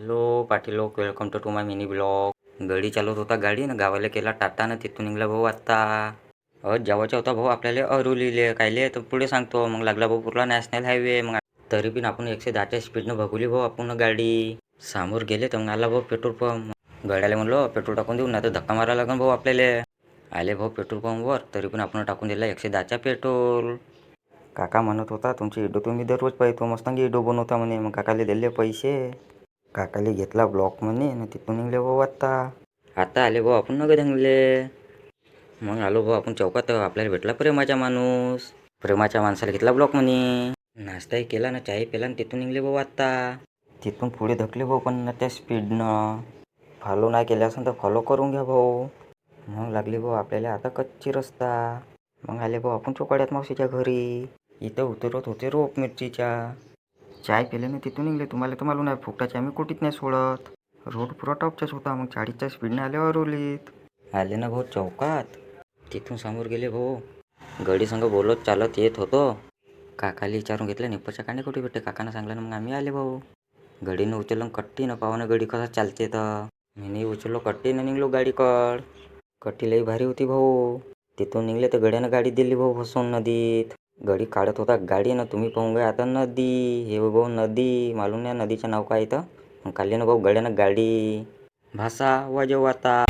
Hello Patil लोक, welcome to my mini blog. गडी चालवत होता गाडी ना, गावाला केला टाटा ना, तिथून निघला भाऊ आत्ता. जेवायचा होता भाऊ आपल्याला अरुलीले कायले, तर पुढे सांगतो. मग लागला भाऊ पुरला नॅशनल हायवे. मग तरी पण आपण 110च्या स्पीडनं भगवली भाऊ आपण गाडी. समोर गेले तर मग आला भाऊ पेट्रोल पंप. गाड्याला म्हणलो पेट्रोल टाकून देऊ, नाही तर धक्का मारायला लागेल भाऊ आपल्याला. आले भाऊ पेट्रोल पंपवर, तरी पण आपण टाकून दिला 110चा पेट्रोल. काका म्हणत होता तुमची इडो तुम्ही दररोज पाहतो, मस्तांगी इडो बनवता म्हणे. मग काकाले दिले पैसे. काकाले घेतला ब्लॉक म्हणे ना, तिथून निघले भाऊ आता आले भाऊ आपण नग धंगले. मग आलो भाऊ आपण चौकात, आपल्याला भेटला प्रेमाचा माणूस. प्रेमाच्या माणसाला घेतला ब्लॉक म्हणे. नाश्ताही केला ना, चाय पेला ना, तिथून निघले भाऊ आता. तिथून पुढे धकले भाऊ पण ना त्या स्पीडनं. फॉलो नाही केलं असेल तर फॉलो करून घ्या भाऊ. मग लागली भाऊ आपल्याला आता कच्ची रस्ता. मग आले भाऊ आपण चोकाड्यात मावशीच्या घरी. इथं उतरत होते रोप मिरचीच्या. चाय पेले ना, तिथून निघले. तुम्हाला तर मालूम आहे फुकटाचे आम्ही कुठीत नाही सोडत. रोड पुरा टॉपचाच होता. मग 40च्या स्पीडने आले अरोलीत. आले ना भाऊ चौकात. तिथून समोर गेले भाऊ. गडी संग बोलत चालत येत होतो. काकाला विचारून घेतलं निप्पच्या कांडे कुठे भेटते. काकानं सांगलं ना, मग आम्ही आले भाऊ. गडीनं उचललं कट्टी न, पावानं गडी कसा चालते तर. मी उचललो कट्टी न, निघलो गाडीकड. कट्टी लई भारी होती भाऊ. तिथून निघले तर गड्यानं गाडी दिली भाऊ फसवून नदीत. गडी काढत होता गाडी ना, तुम्ही पाहून गए आता नदी. हे भाऊ नदी, मालूम नाही नदीचं नाव काय इथं. मग काढली ना भाऊ गड्यानं गाडी. भाषा वाजव आता.